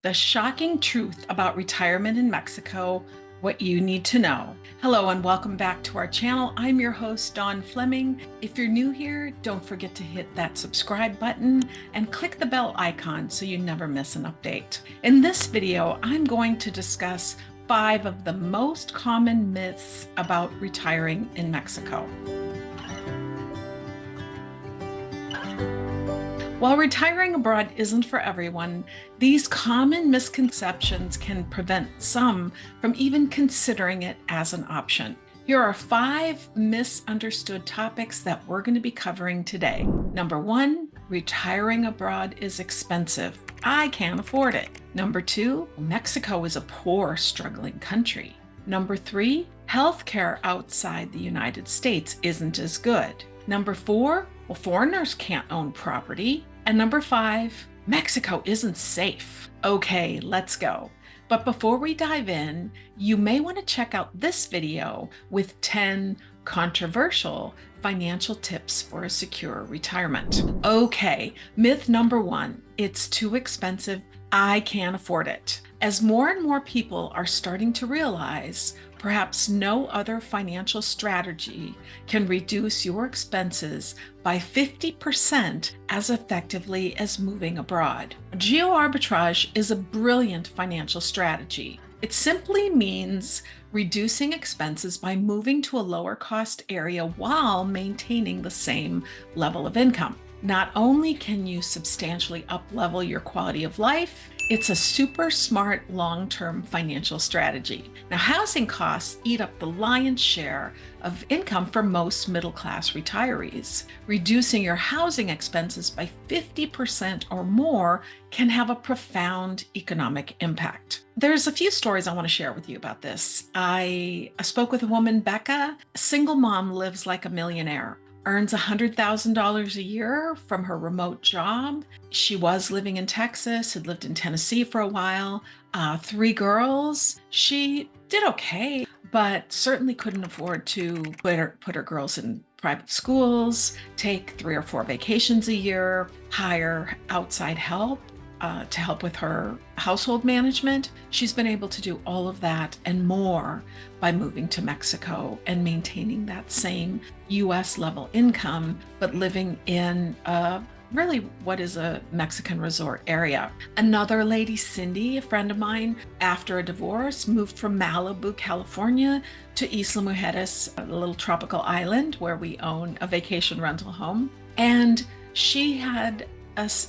The shocking truth about retirement in Mexico, what you need to know. Hello and welcome back to our channel. I'm your host, Dawn Fleming. If you're new here, don't forget to hit that subscribe button and click the bell icon so you never miss an update. In this video, I'm going to discuss 5 of the most common myths about retiring in Mexico. While retiring abroad isn't for everyone, these common misconceptions can prevent some from even considering it as an option. Here are 5 misunderstood topics that we're going to be covering today. Number 1, retiring abroad is expensive. I can't afford it. Number 2, Mexico is a poor, struggling country. Number 3, healthcare outside the United States isn't as good. Number 4, well, foreigners can't own property. And number 5, Mexico isn't safe. Okay, let's go. But before we dive in, you may want to check out this video with 10 controversial financial tips for a secure retirement. Okay, myth number 1, it's too expensive. I can't afford it. As more and more people are starting to realize, perhaps no other financial strategy can reduce your expenses by 50% as effectively as moving abroad. Geo arbitrage is a brilliant financial strategy. It simply means reducing expenses by moving to a lower cost area while maintaining the same level of income. Not only can you substantially up-level your quality of life, it's a super smart long-term financial strategy. Now, housing costs eat up the lion's share of income for most middle-class retirees. Reducing your housing expenses by 50% or more can have a profound economic impact. There's a few stories I want to share with you about this. I spoke with a woman, Becca, a single mom, lives like a millionaire. Earns $100,000 a year from her remote job. She was living in Texas, had lived in Tennessee for a while. 3 girls. She did okay, but certainly couldn't afford to put her girls in private schools, take 3 or 4 vacations a year, hire outside help to help with her household management. She's been able to do all of that and more by moving to Mexico and maintaining that same US level income, but living in really what is a Mexican resort area. Another lady, Cindy, a friend of mine, after a divorce, moved from Malibu, California to Isla Mujeres, a little tropical island where we own a vacation rental home. And she had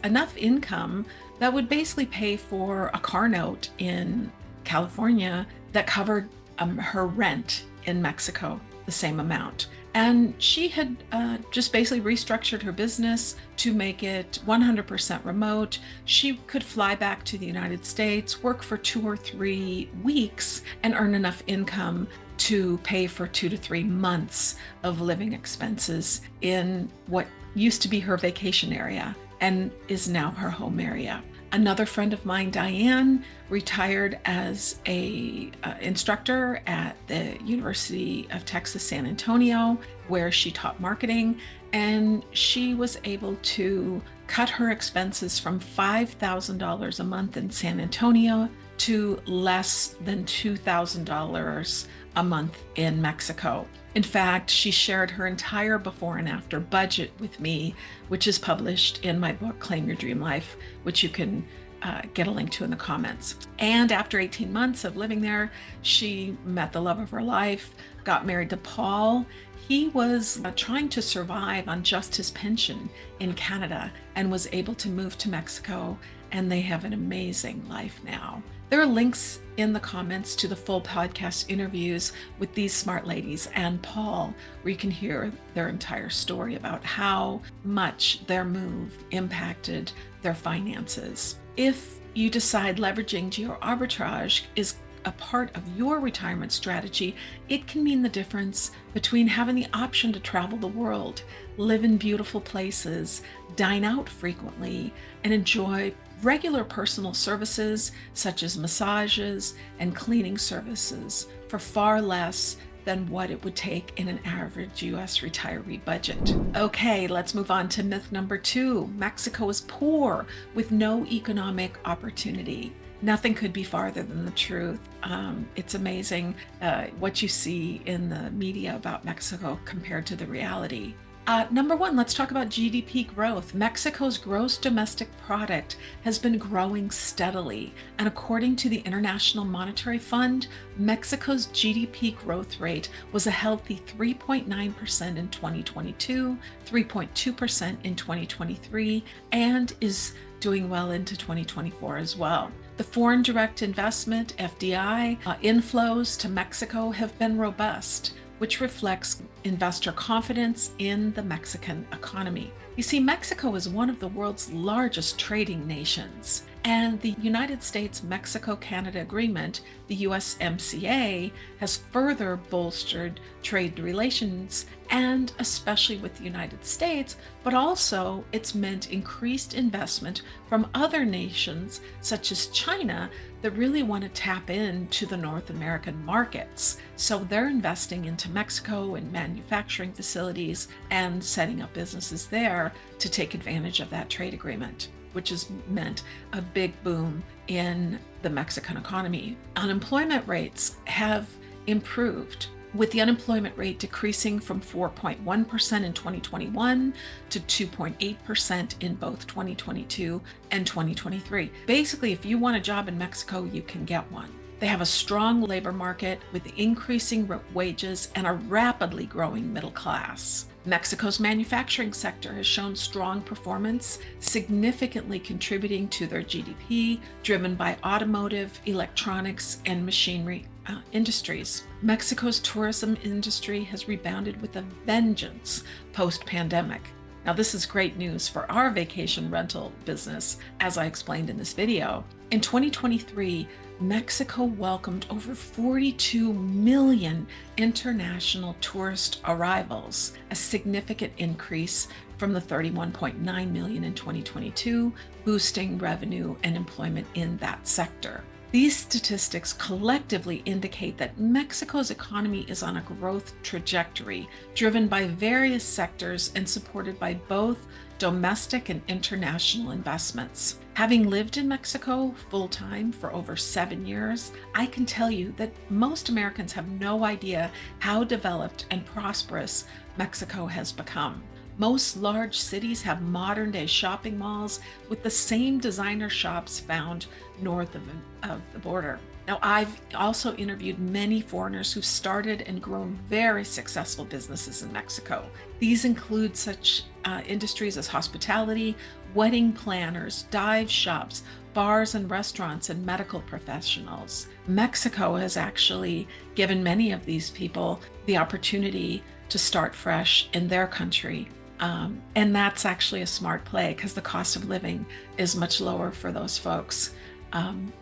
enough income that would basically pay for a car note in California that covered her rent in Mexico, the same amount. And she had just basically restructured her business to make it 100% remote. She could fly back to the United States, work for 2 or 3 weeks, and earn enough income to pay for 2 to 3 months of living expenses in what used to be her vacation area and is now her home area. Another friend of mine, Diane, retired as a instructor at the University of Texas, San Antonio, where she taught marketing, and she was able to cut her expenses from $5,000 a month in San Antonio to less than $2,000 a month in Mexico. In fact, she shared her entire before and after budget with me, which is published in my book, Claim Your Dream Life, which you can get a link to in the comments. And after 18 months of living there, she met the love of her life, got married to Paul. He was trying to survive on just his pension in Canada and was able to move to Mexico, and they have an amazing life now. There are links in the comments to the full podcast interviews with these smart ladies and Paul, where you can hear their entire story about how much their move impacted their finances. If you decide leveraging geo arbitrage is a part of your retirement strategy, it can mean the difference between having the option to travel the world, live in beautiful places, dine out frequently, and enjoy regular personal services such as massages and cleaning services for far less than what it would take in an average US retiree budget. Okay, let's move on to myth number 2. Mexico is poor with no economic opportunity. Nothing could be farther than the truth. It's amazing what you see in the media about Mexico compared to the reality. Number one, let's talk about GDP growth. Mexico's gross domestic product has been growing steadily. And according to the International Monetary Fund, Mexico's GDP growth rate was a healthy 3.9% in 2022, 3.2% in 2023, and is doing well into 2024 as well. The foreign direct investment, FDI, inflows to Mexico have been robust, which reflects investor confidence in the Mexican economy. You see, Mexico is one of the world's largest trading nations, and the United States-Mexico-Canada Agreement, the USMCA, has further bolstered trade relations, and especially with the United States, but also it's meant increased investment from other nations, such as China, that really want to tap into the North American markets. So they're investing into Mexico and manufacturing facilities and setting up businesses there to take advantage of that trade agreement, which has meant a big boom in the Mexican economy. Unemployment rates have improved, with the unemployment rate decreasing from 4.1% in 2021 to 2.8% in both 2022 and 2023. Basically, if you want a job in Mexico, you can get one. They have a strong labor market with increasing wages and a rapidly growing middle class. Mexico's manufacturing sector has shown strong performance, significantly contributing to their GDP, driven by automotive, electronics, and machinery industries. Mexico's tourism industry has rebounded with a vengeance post-pandemic. Now, this is great news for our vacation rental business, as I explained in this video. In 2023, Mexico welcomed over 42 million international tourist arrivals, a significant increase from the 31.9 million in 2022, boosting revenue and employment in that sector. These statistics collectively indicate that Mexico's economy is on a growth trajectory, driven by various sectors and supported by both domestic and international investments. Having lived in Mexico full-time for over 7 years, I can tell you that most Americans have no idea how developed and prosperous Mexico has become. Most large cities have modern-day shopping malls with the same designer shops found north of the border. Now, I've also interviewed many foreigners who've started and grown very successful businesses in Mexico. These include such industries as hospitality, wedding planners, dive shops, bars and restaurants, and medical professionals. Mexico has actually given many of these people the opportunity to start fresh in their country. And that's actually a smart play because the cost of living is much lower for those folks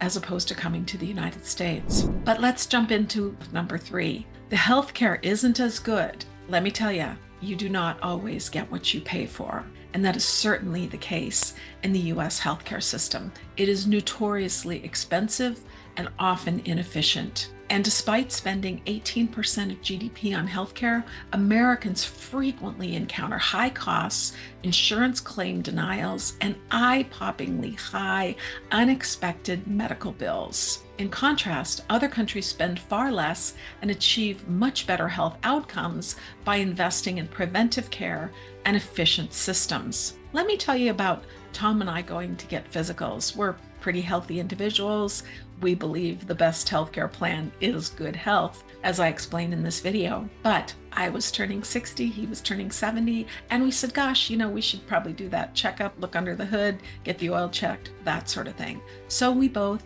as opposed to coming to the United States. But let's jump into number 3. The healthcare isn't as good. Let me tell you, you do not always get what you pay for. And that is certainly the case in the US healthcare system. It is notoriously expensive and often inefficient. And despite spending 18% of GDP on healthcare, Americans frequently encounter high costs, insurance claim denials, and eye-poppingly high, unexpected medical bills. In contrast, other countries spend far less and achieve much better health outcomes by investing in preventive care and efficient systems. Let me tell you about Tom and I going to get physicals. We're pretty healthy individuals. We believe the best healthcare plan is good health, as I explained in this video. But I was turning 60, he was turning 70, and we said, gosh, we should probably do that checkup, look under the hood, get the oil checked, that sort of thing. So we both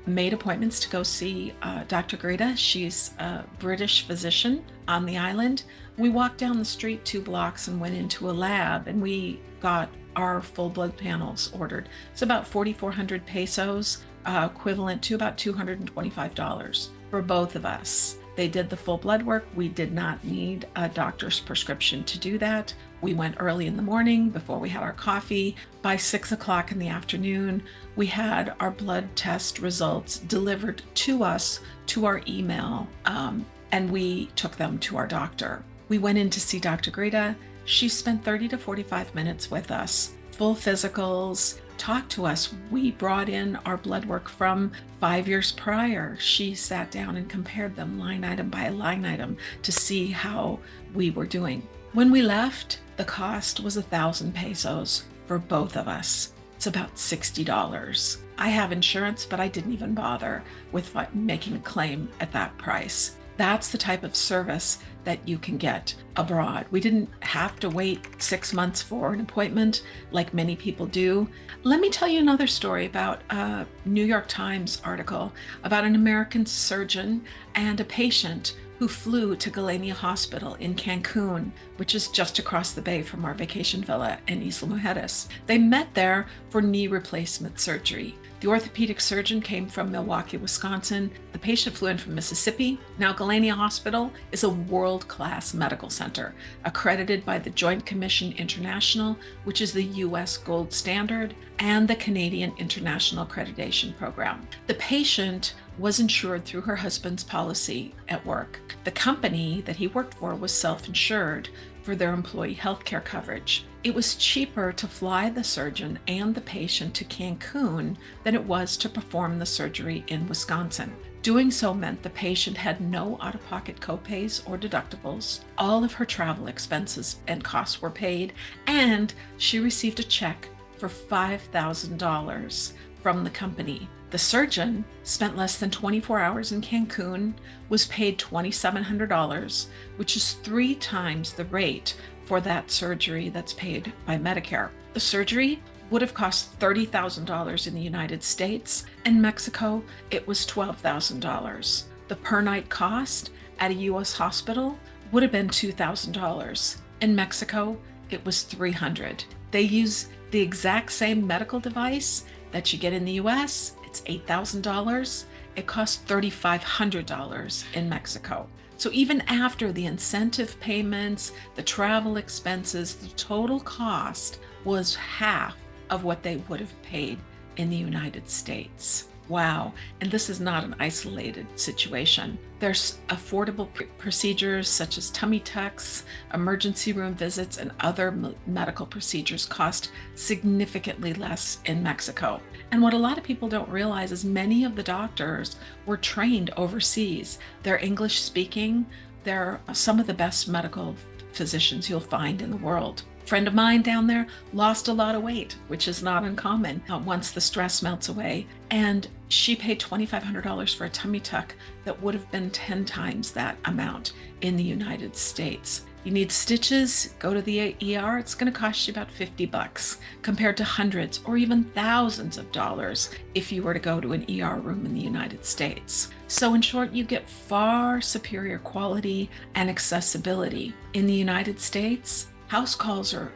made appointments to go see Dr. Greta. She's a British physician on the island. We walked down the street 2 blocks and went into a lab, and we got our full blood panels ordered. It's about 4,400 pesos, equivalent to about $225 for both of us. They did the full blood work. We did not need a doctor's prescription to do that. We went early in the morning before we had our coffee. By 6 o'clock in the afternoon, we had our blood test results delivered to us to our email, and we took them to our doctor. We went in to see Dr. Greta. She spent 30 to 45 minutes with us, full physicals, talk to us. We brought in our blood work from 5 years prior. She sat down and compared them line item by line item to see how we were doing. When we left, the cost was 1,000 pesos for both of us. It's about $60. I have insurance, but I didn't even bother with making a claim at that price. That's the type of service that you can get abroad. We didn't have to wait 6 months for an appointment like many people do. Let me tell you another story about a New York Times article about an American surgeon and a patient who flew to Galenia Hospital in Cancun, which is just across the bay from our vacation villa in Isla Mujeres. They met there for knee replacement surgery. The orthopedic surgeon came from Milwaukee, Wisconsin. The patient flew in from Mississippi. Now, Galenia Hospital is a world-class medical center, accredited by the Joint Commission International, which is the U.S. gold standard, and the Canadian International Accreditation Program. The patient was insured through her husband's policy at work. The company that he worked for was self-insured for their employee healthcare coverage. It was cheaper to fly the surgeon and the patient to Cancun than it was to perform the surgery in Wisconsin. Doing so meant the patient had no out-of-pocket copays or deductibles. All of her travel expenses and costs were paid, and she received a check for $5,000 from the company. The surgeon spent less than 24 hours in Cancun, was paid $2,700, which is 3 times the rate for that surgery that's paid by Medicare. The surgery would have cost $30,000 in the United States. In Mexico, it was $12,000. The per night cost at a U.S. hospital would have been $2,000. In Mexico, it was $300. They use the exact same medical device that you get in the U.S. It's $8,000. It costs $3,500 in Mexico. So even after the incentive payments, the travel expenses, the total cost was half of what they would have paid in the United States. Wow. And this is not an isolated situation. There's affordable procedures such as tummy tucks, emergency room visits, and other medical procedures cost significantly less in Mexico. And what a lot of people don't realize is many of the doctors were trained overseas. They're English speaking. They're some of the best medical physicians you'll find in the world. A friend of mine down there lost a lot of weight, which is not uncommon once the stress melts away. And she paid $2,500 for a tummy tuck that would have been 10 times that amount in the United States. You need stitches, go to the ER, it's going to cost you about $50 compared to hundreds or even thousands of dollars if you were to go to an ER room in the United States. So in short, you get far superior quality and accessibility. In the United States, house calls are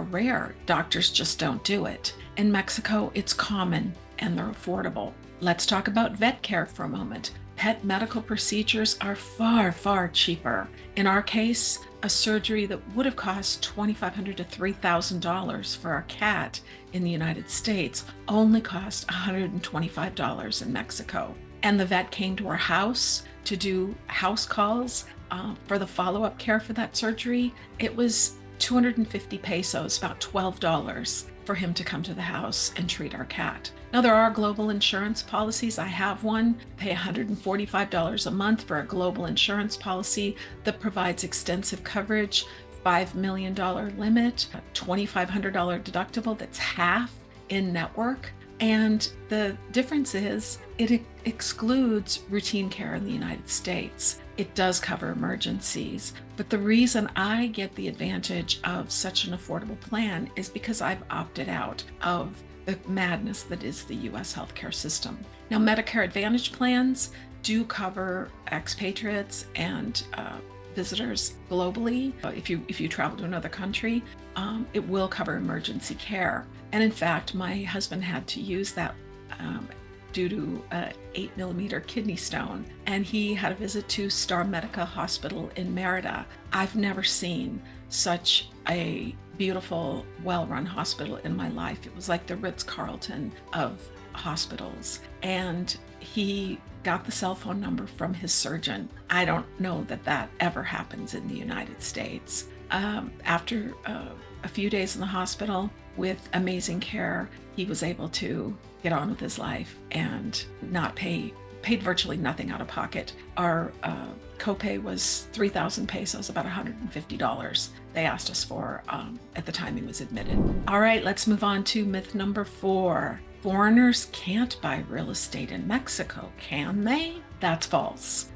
rare. Doctors just don't do it. In Mexico, it's common and they're affordable. Let's talk about vet care for a moment. Pet medical procedures are far, far cheaper. In our case, a surgery that would have cost $2,500 to $3,000 for our cat in the United States only cost $125 in Mexico. And the vet came to our house to do house calls for the follow-up care for that surgery. It was 250 pesos, about $12, for him to come to the house and treat our cat. Now, there are global insurance policies. I have one. Pay $145 a month for a global insurance policy that provides extensive coverage, $5 million limit, $2,500 deductible that's half in network. And the difference is it excludes routine care in the United States. It does cover emergencies, but the reason I get the advantage of such an affordable plan is because I've opted out of the madness that is the U.S. healthcare system. Now, Medicare Advantage plans do cover expatriates and visitors globally. If you travel to another country, it will cover emergency care. And in fact, my husband had to use that due to an 8mm kidney stone, and he had a visit to Star Medica Hospital in Merida. I've never seen such a beautiful, well-run hospital in my life. It was like the Ritz-Carlton of hospitals. And he got the cell phone number from his surgeon. I don't know that that ever happens in the United States. After a few days in the hospital, with amazing care, he was able to get on with his life and not paid virtually nothing out of pocket. Our copay was 3,000 pesos, about $150 they asked us for at the time he was admitted. All right, let's move on to myth number 4. Foreigners can't buy real estate in Mexico, can they? That's false.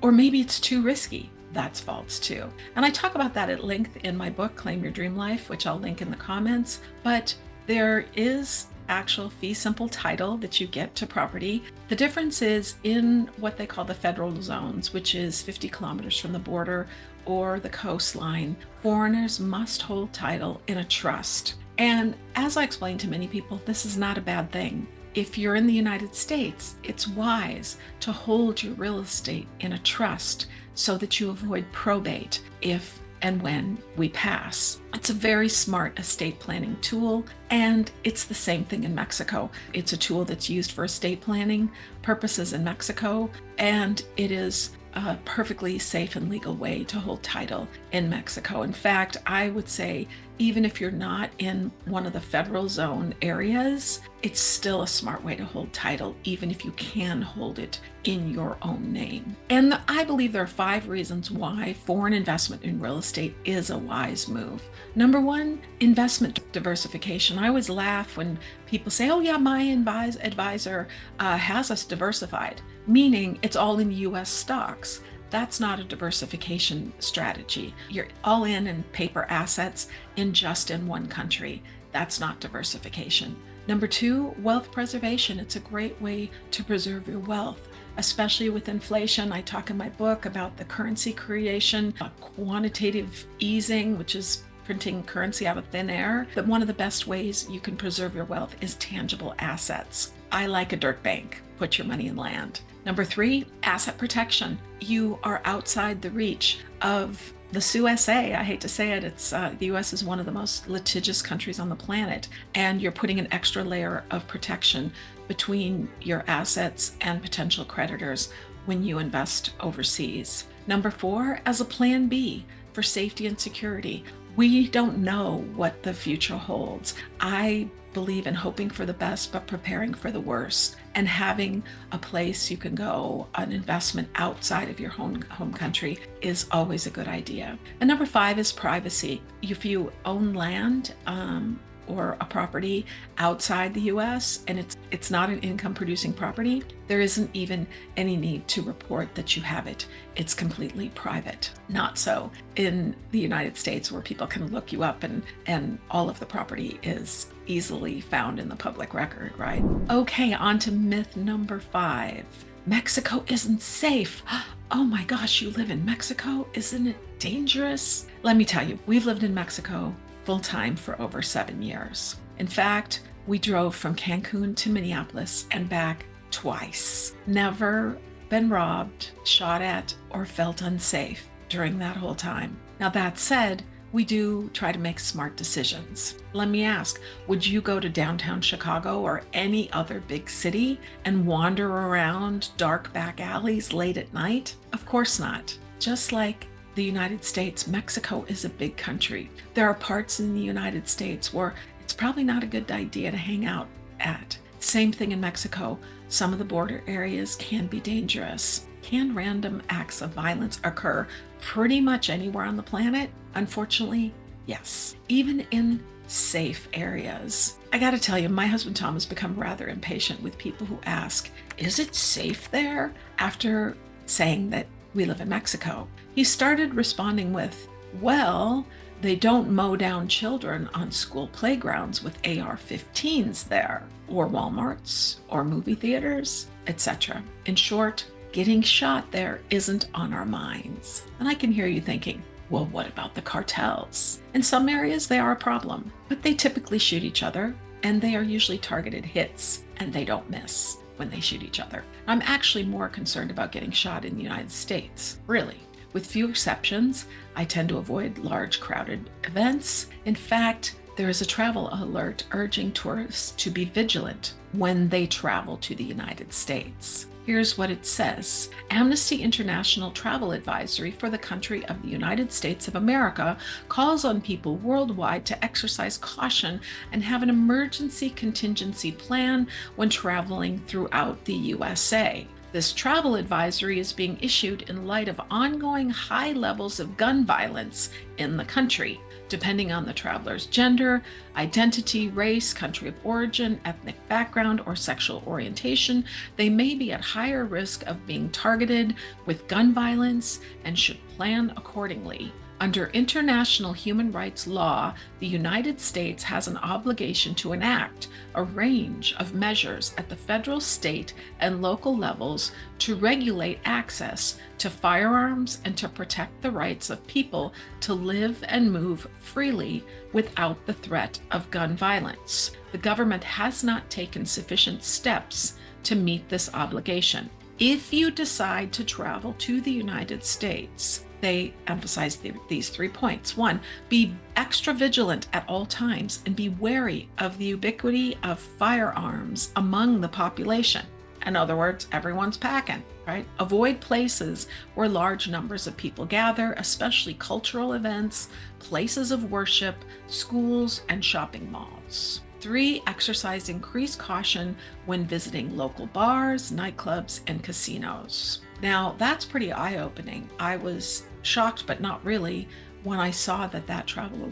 Or maybe it's too risky. That's false too. And I talk about that at length in my book, Claim Your Dream Life, which I'll link in the comments. But there is actual fee simple title that you get to property. The difference is in what they call the federal zones, which is 50 kilometers from the border or the coastline. Foreigners must hold title in a trust. And as I explained to many people, this is not a bad thing. If you're in the United States, it's wise to hold your real estate in a trust so that you avoid probate if and when we pass. It's a very smart estate planning tool, and it's the same thing in Mexico. It's a tool that's used for estate planning purposes in Mexico, and it is a perfectly safe and legal way to hold title in Mexico. In fact, I would say even if you're not in one of the federal zone areas, it's still a smart way to hold title, even if you can hold it in your own name. And I believe there are 5 reasons why foreign investment in real estate is a wise move. Number 1, investment diversification. I always laugh when people say, oh yeah, my advisor has us diversified, meaning it's all in US stocks. That's not a diversification strategy. You're all in paper assets in one country. That's not diversification. Number 2, wealth preservation. It's a great way to preserve your wealth, especially with inflation. I talk in my book about the currency creation, quantitative easing, which is printing currency out of thin air. But one of the best ways you can preserve your wealth is tangible assets. I like a dirt bank. Put your money in land. Number 3, asset protection. You are outside the reach of the USA. I hate to say it, the US is one of the most litigious countries on the planet, and you're putting an extra layer of protection between your assets and potential creditors when you invest overseas. Number 4, as a plan B for safety and security. We don't know what the future holds. I believe in hoping for the best, but preparing for the worst. And having a place you can go, an investment outside of your home country, is always a good idea. And number 5 is privacy. If you own land or a property outside the US and it's not an income producing property, there isn't even any need to report that you have it. It's completely private. Not so in the United States, where people can look you up and all of the property is easily found in the public record, right? Okay, on to myth number 5. Mexico isn't safe. Oh my gosh, you live in Mexico? Isn't it dangerous? Let me tell you, we've lived in Mexico full-time for over 7 years. In fact, we drove from Cancun to Minneapolis and back twice. Never been robbed, shot at, or felt unsafe during that whole time. Now that said, we do try to make smart decisions. Let me ask, would you go to downtown Chicago or any other big city and wander around dark back alleys late at night? Of course not. Just like the United States, Mexico is a big country. There are parts in the United States where it's probably not a good idea to hang out at. Same thing in Mexico. Some of the border areas can be dangerous. Can random acts of violence occur pretty much anywhere on the planet? Unfortunately, yes. Even in safe areas. I gotta tell you, my husband Tom has become rather impatient with people who ask, is it safe there? After saying that we live in Mexico. He started responding with, well, they don't mow down children on school playgrounds with AR-15s there, or Walmarts, or movie theaters, etc. In short, getting shot there isn't on our minds. And I can hear you thinking, well, what about the cartels? In some areas, they are a problem, but they typically shoot each other, and they are usually targeted hits, and they don't miss when they shoot each other. I'm actually more concerned about getting shot in the United States, really. With few exceptions, I tend to avoid large crowded events. In fact, there is a travel alert urging tourists to be vigilant when they travel to the United States. Here's what it says. Amnesty International travel advisory for the country of the United States of America calls on people worldwide to exercise caution and have an emergency contingency plan when traveling throughout the USA. This travel advisory is being issued in light of ongoing high levels of gun violence in the country. Depending on the traveler's gender, identity, race, country of origin, ethnic background, or sexual orientation, they may be at higher risk of being targeted with gun violence and should plan accordingly. Under international human rights law, the United States has an obligation to enact a range of measures at the federal, state, and local levels to regulate access to firearms and to protect the rights of people to live and move freely without the threat of gun violence. The government has not taken sufficient steps to meet this obligation. If you decide to travel to the United States, they emphasize these 3 points. 1, be extra vigilant at all times and be wary of the ubiquity of firearms among the population. In other words, everyone's packing, right? Avoid places where large numbers of people gather, especially cultural events, places of worship, schools, and shopping malls. 3, exercise increased caution when visiting local bars, nightclubs, and casinos. Now, that's pretty eye-opening. I was shocked, but not really, when I saw that travel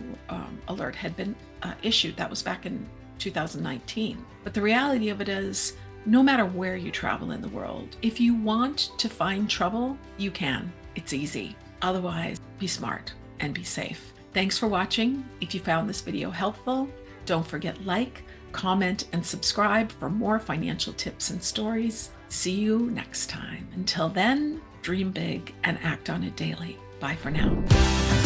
alert had been issued. That was back in 2019. But the reality of it is, no matter where you travel in the world, if you want to find trouble, you can. It's easy. Otherwise, be smart and be safe. Thanks for watching. If you found this video helpful, don't forget like, comment, and subscribe for more financial tips and stories. See you next time. Until then, dream big and act on it daily. Bye for now.